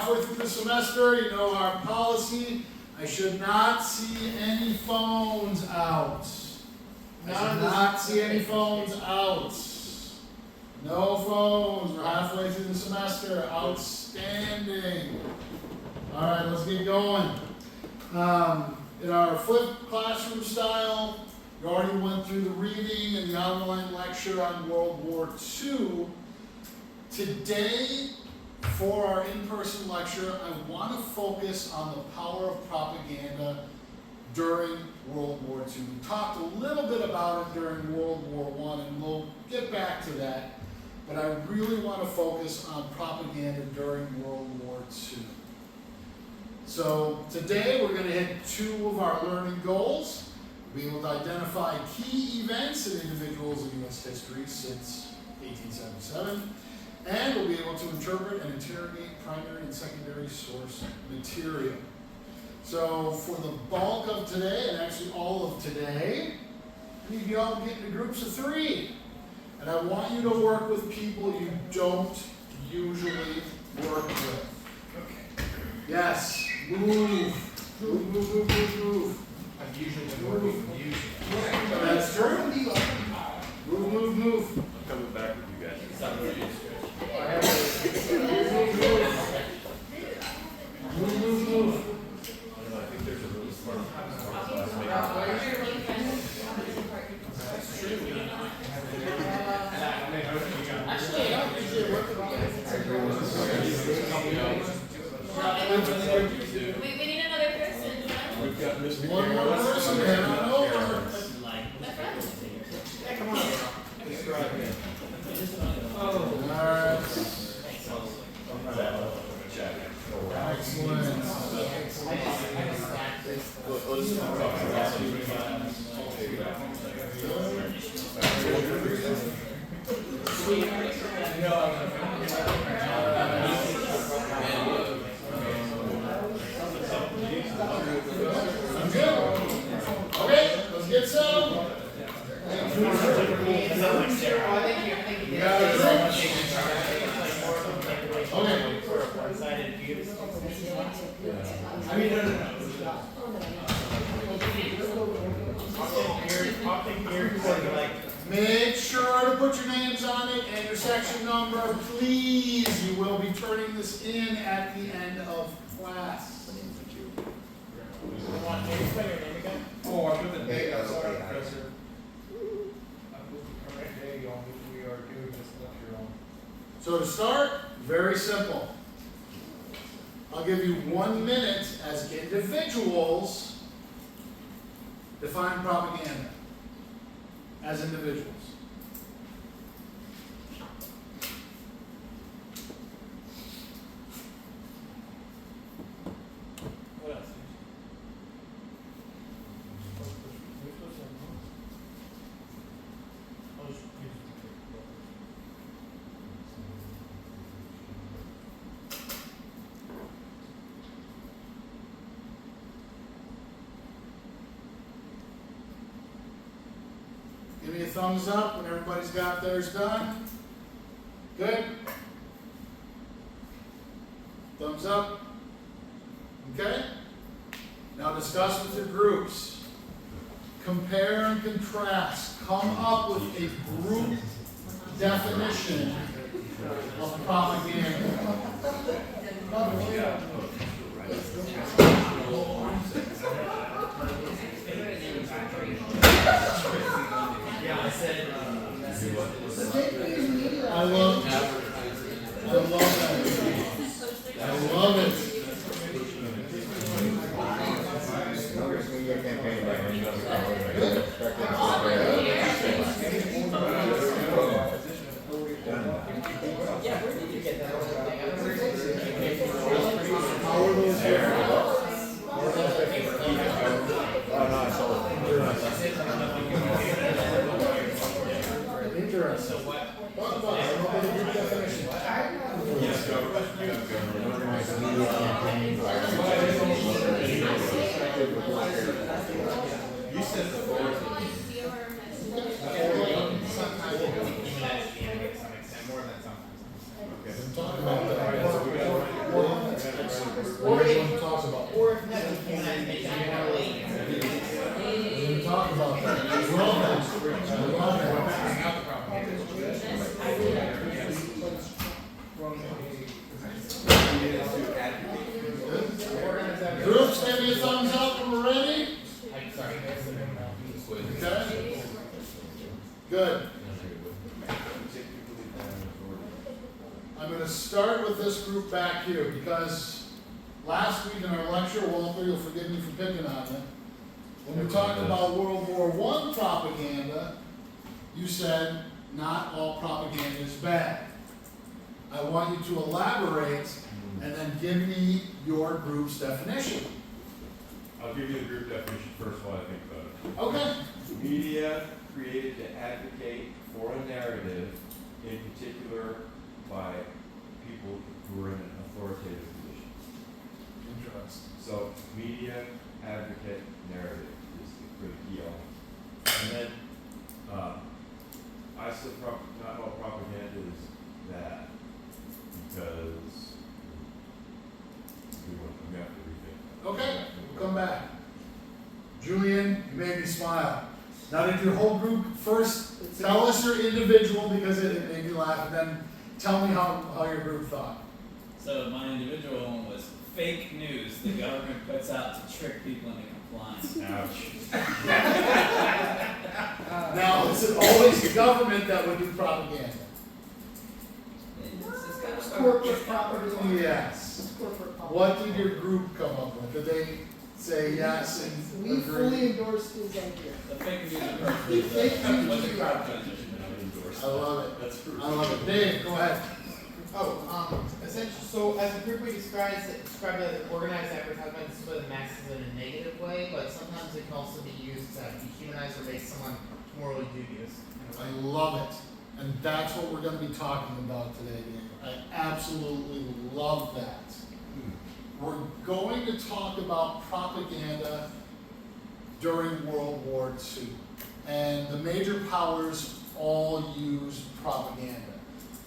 halfway through the semester, you know our policy. I should not see any phones out. I should not see any phones out. No phones. We're halfway through the semester. Outstanding. All right, let's get going. In our flipped classroom style, we already went through the reading and the online lecture on World War II. Today, for our in-person lecture, I want to focus on the power of propaganda during World War II. We talked a little bit about it during World War I, and we'll get back to that. But I really want to focus on propaganda during World War II. So today we're going to hit two of our learning goals. We'll be able to identify key events and individuals in U.S. history since 1877. And we'll be able to interpret and interrogate primary and secondary source material. So for the bulk of today, and actually all of today, I need you all to get into groups of 3. And I want you to work with people you don't usually work with. Okay. Yes. Move. I've usually been working with you. That's true. Move. I'm coming back with you guys. Move. I think there's a really smart classmate. Actually, I don't usually work with you guys. We need another person. We've got Mr. One more person, head on over. Yeah, come on. All right. Excellent. I'm good. Okay, let's get some. You got a group? Okay. I mean, no. Make sure to put your names on it and your section number, please. You will be turning this in at the end of class. Oh, I put the date, I'm sorry, Professor. I put the correct date on which we are doing this lecture on. So to start, very simple. I'll give you 1 minute as individuals define propaganda as individuals. What else? Give me a thumbs up when everybody's got theirs done. Good? Thumbs up. Okay? Now discuss with your groups. Compare and contrast. Come up with a group definition of propaganda. Yeah, I said, I love that. I love it. yeah, where did you get that? How are those here? Interesting. Talk about it. What about a group definition? Yes, you said the fourth. Talk about that. I'm going to start with this group back here because last week in our lecture, Walter, you'll forgive me for picking on you. When we talked about World War I propaganda, you said not all propaganda is bad. I want you to elaborate and then give me your group's definition. I'll give you the group definition first while I think about it. Okay. Media created to advocate for a narrative, in particular by people who are in an authoritative position. Interesting. So, media, advocate, narrative is the key element. And then, I still not all propaganda is bad because we have to rethink that. Okay, we'll come back. Julian, you made me smile. Now did your whole group first tell us your individual because it made me laugh, and then tell me how your group thought. So my individual one was fake news the government puts out to trick people into compliance. Ouch. Now, is it always the government that would do propaganda? It's corporate property. Yes. It's corporate property. What did your group come up with? Did they say yes and We fully agree? endorse his idea. The fake news approach was a crowd transition. I love it. That's true. I love it. Dave, go ahead. Essentially, so as a group we described it as organized advertisements for the masses in a negative way, but sometimes it can also be used to dehumanize or make someone morally dubious. I love it. And that's what we're going to be talking about today, Dave. I absolutely love that. We're going to talk about propaganda during World War II. And the major powers all used propaganda.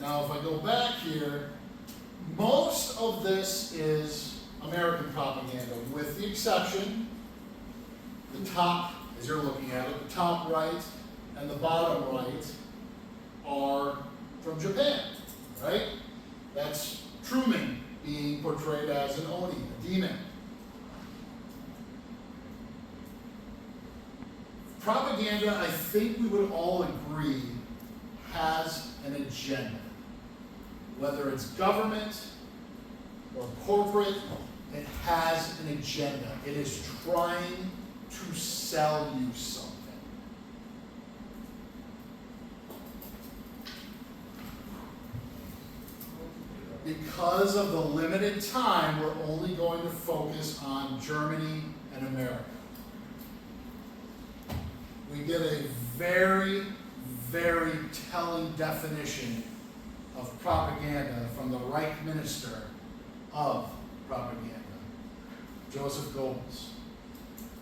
Now, if I go back here, most of this is American propaganda, with the exception, the top, as you're looking at it, the top right and the bottom right are from Japan, right? That's Truman being portrayed as an Oni, a demon. Propaganda, I think we would all agree, has an agenda. Whether it's government or corporate, it has an agenda. It is trying to sell you something. Because of the limited time, we're only going to focus on Germany and America. We get a very, very telling definition of propaganda from the Reich Minister of propaganda, Joseph Goebbels.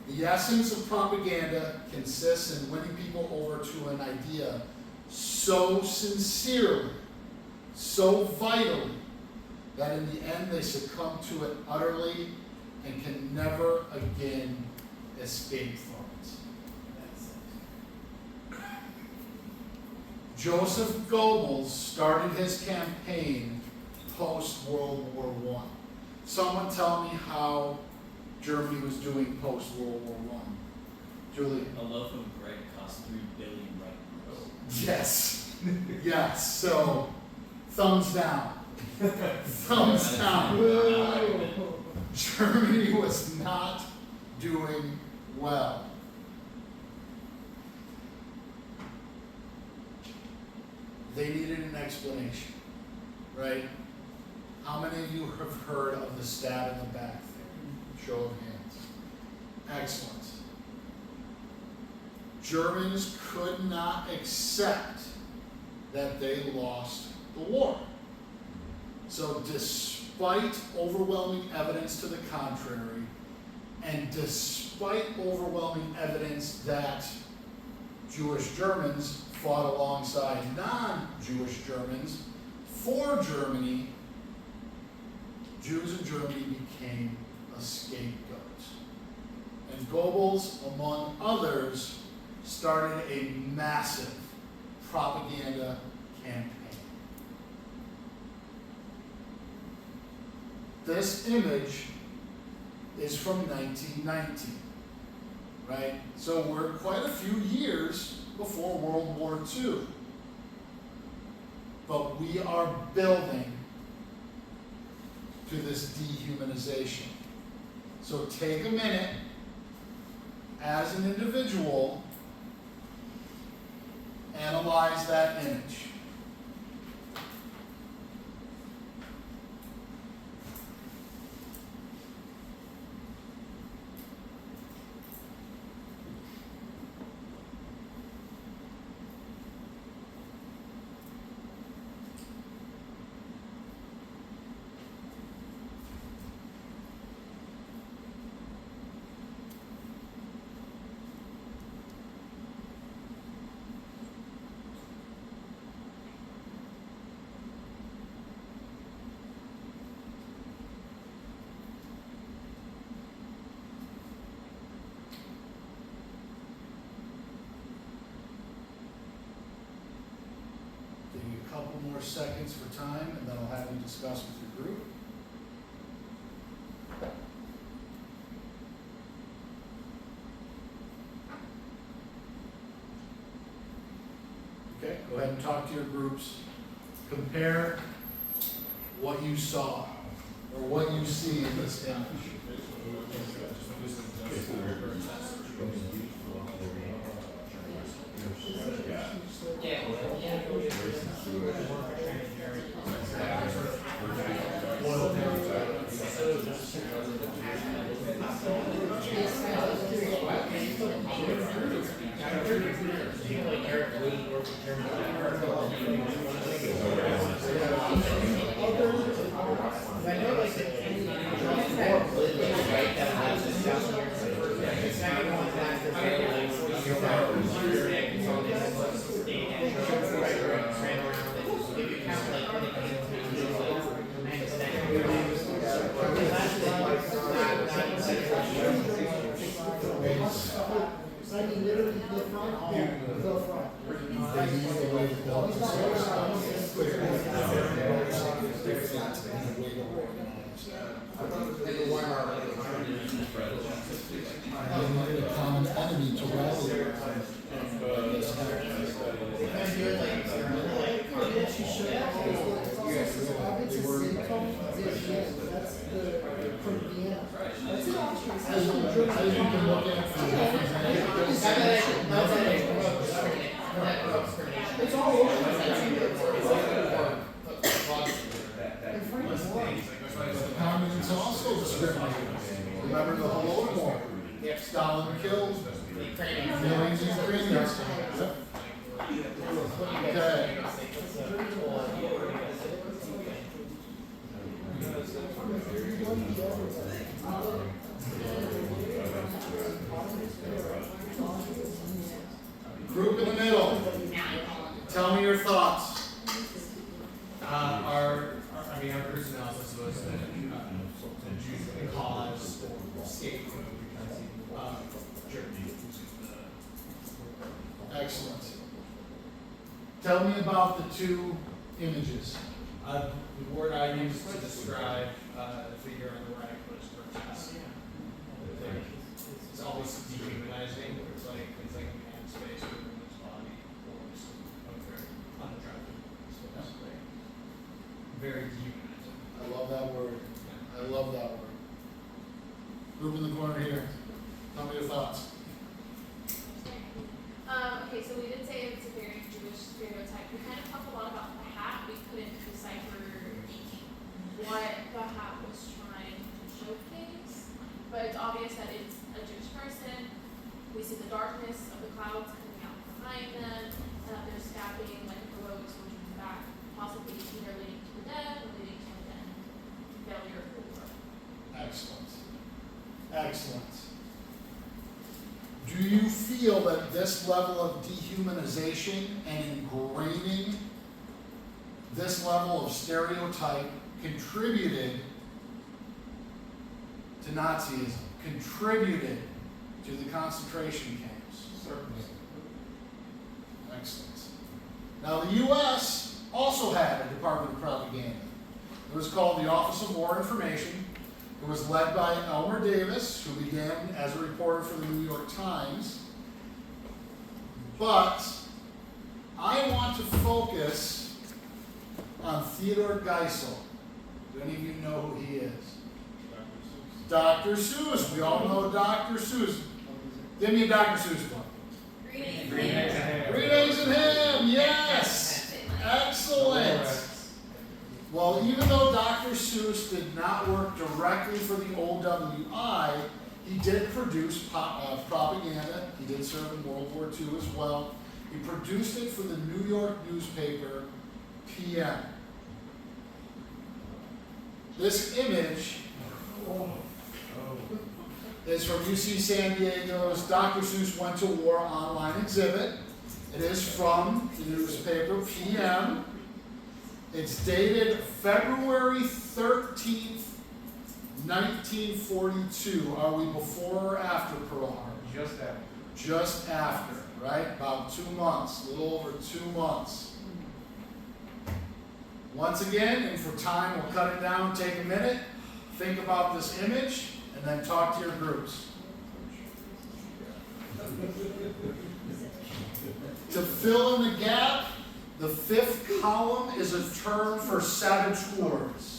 The essence of propaganda consists in winning people over to an idea so sincerely, so vitally, that in the end they succumb to it utterly and can never again escape from it. Joseph Goebbels started his campaign post-World War I. Someone tell me how Germany was doing post-World War I. Julie? A loaf of bread cost 3 billion right. Yes. Yes. So, thumbs down. Thumbs down. Germany was not doing well. They needed an explanation, right? How many of you have heard of the stab in the back theory? Show of hands. Excellent. Germans could not accept that they lost the war. So despite overwhelming evidence to the contrary, and despite overwhelming evidence that Jewish Germans fought alongside non-Jewish Germans for Germany, Jews in Germany became a scapegoat. And Goebbels, among others, started a massive propaganda campaign. This image is from 1919, right? So we're quite a few years before World War II. But we are building to this dehumanization. So take a minute as an individual, analyze that image. Give you a couple more seconds for time, and then I'll have you discuss with your group. Okay, go ahead and talk to your groups. Compare what you saw, or what you see in this image. A common enemy to rally around. It's all over. Communists also discriminated. Remember the Holodomor? Stalin killed millions of Ukrainians. Okay. Group in the middle. Tell me your thoughts. Our group's analysis was that the cause, scapegoat, Germany. Excellent. Tell me about the two images. The word I used to describe the figure on the right was grotesque. It's always dehumanizing. It's like a man's face within his body, or something very unattractive. So that's very dehumanizing. I love that word. I love that word. Group in the corner here. Tell me your thoughts. Okay, so we did say it's a very Jewish stereotype. We kind of talked a lot about the hat. We couldn't decipher what the hat was trying to showcase, but it's obvious that it's a Jewish person. We see the darkness of the clouds coming out behind them, and that they're stabbing like a heroic soldier in the back, possibly either leading to the death or leading to the end. Failure of the war. Excellent. Excellent. Do you feel that this level of dehumanization and ingraining this level of stereotype contributed to Nazism, contributed to the concentration camps? Certainly. Excellent. Now the U.S. also had a Department of Propaganda. It was called the Office of War Information. It was led by Elmer Davis, who began as a reporter for the New York Times. But I want to focus on Theodore Geisel. Do any of you know who he is? Dr. Seuss. We all know Dr. Seuss. Give me a Dr. Seuss one. Green eggs. Green eggs and ham. Green eggs and ham. Yes. Excellent. Well, even though Dr. Seuss did not work directly for the OWI, he did produce propaganda. He did serve in World War II as well. He produced it for the New York newspaper PM. This image is from UC San Diego's Dr. Seuss Went to War online exhibit. It is from the newspaper PM. It's dated February 13th, 1942. Are we before or after Pearl Harbor? Just that. Just after, right? About 2 months, a little over 2 months. Once again, and for time, we'll cut it down, take a minute, think about this image, and then talk to your groups. To fill in the gap, the fifth column is a term for saboteurs.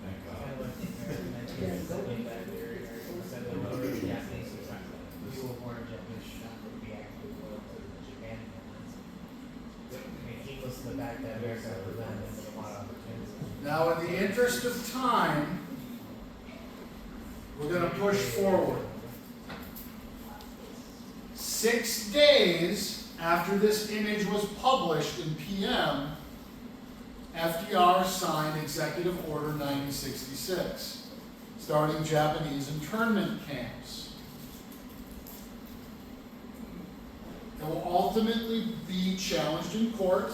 Thank God. Now, in the interest of time, we're going to push forward. 6 days after this image was published in PM, FDR signed Executive Order 9066, starting Japanese internment camps. It will ultimately be challenged in court.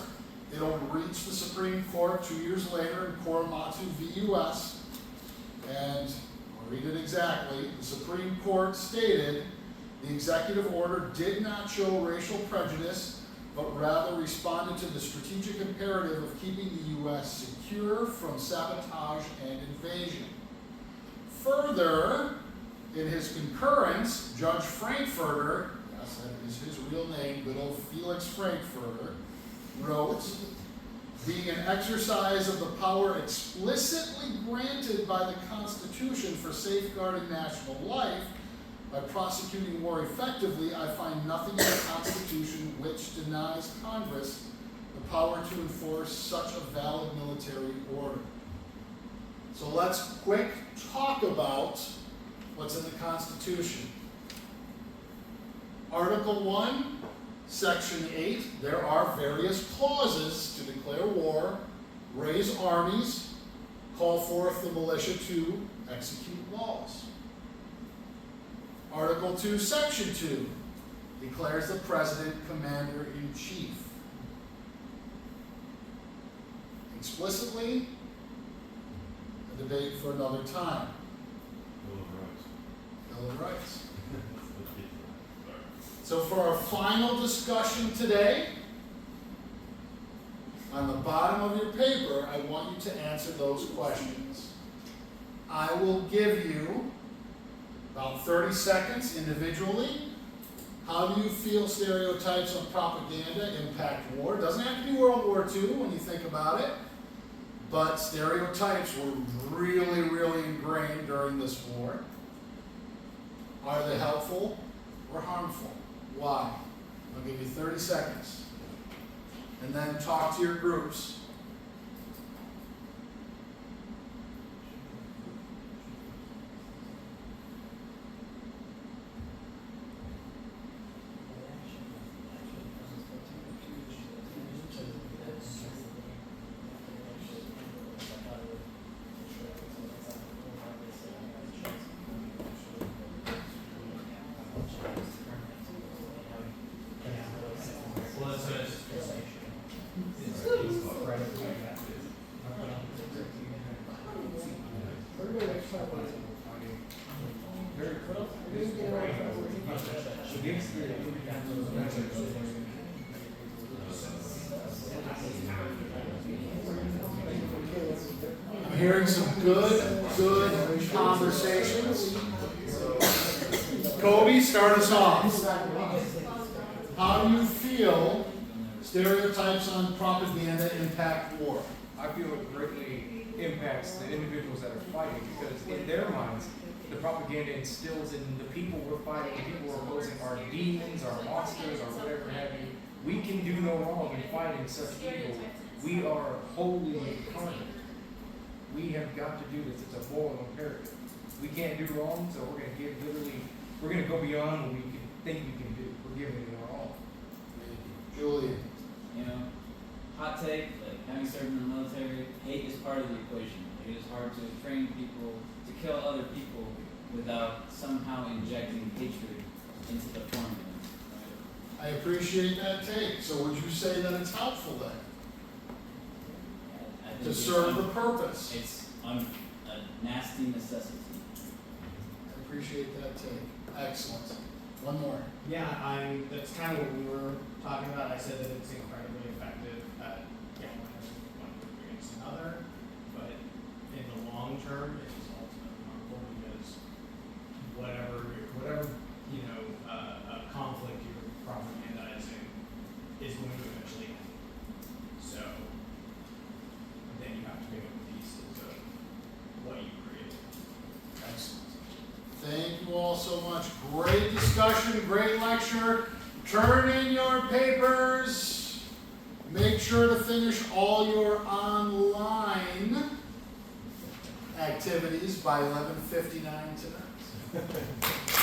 It'll reach the Supreme Court 2 years later in Korematsu v. U.S. And I'll read it exactly. The Supreme Court stated the executive order did not show racial prejudice, but rather responded to the strategic imperative of keeping the U.S. secure from sabotage and invasion. Further, in his concurrence, Judge Frankfurter, yes, that is his real name, good old Felix Frankfurter, wrote, being an exercise of the power explicitly granted by the Constitution for safeguarding national life, by prosecuting war effectively, I find nothing in the Constitution which denies Congress the power to enforce such a valid military order. So let's quick talk about what's in the Constitution. Article 1, Section 8, there are various clauses to declare war, raise armies, call forth the militia to execute laws. Article 2, Section 2 declares the President Commander-in-Chief. Explicitly, a debate for another time. Bill of Rights. So for our final discussion today, on the bottom of your paper, I want you to answer those questions. I will give you about 30 seconds individually. How do you feel stereotypes of propaganda impact war? It doesn't have to be World War II when you think about it, but stereotypes were really, really ingrained during this war. Are they helpful or harmful? Why? I'll give you 30 seconds. And then talk to your groups. I'm hearing hearing some good conversations. Kobe, start us off. How do you feel stereotypes on propaganda impact war? I feel it greatly impacts the individuals that are fighting, because in their minds, the propaganda instills in the people we're fighting, the people we're opposing, are demons, are monsters, or whatever have you. We can do no wrong in fighting such evil. We are holy incarnate. We have got to do this. It's a moral imperative. We can't do wrong, so we're going to go beyond what we can think we can do. We're giving it our all. Julian. You know, hot take, like having served in the military, hate is part of the equation. It is hard to train people to kill other people without somehow injecting hatred into the formula. Right? I appreciate that take. So would you say that it's helpful then? I think To it's serve the purpose? It's a nasty necessity. I appreciate that take. Excellent. One more. Yeah, that's kind of what we were talking about. I said that it's incredibly effective at galvanizing one group against another, but in the long term, it is ultimately harmful because whatever conflict you're propagandizing is going to eventually end. So then you have to pick up the pieces of what you created. Excellent. Thank you all so much. Great discussion, great lecture. Turn in your papers. Make sure to finish all your online activities by 11:59 tonight.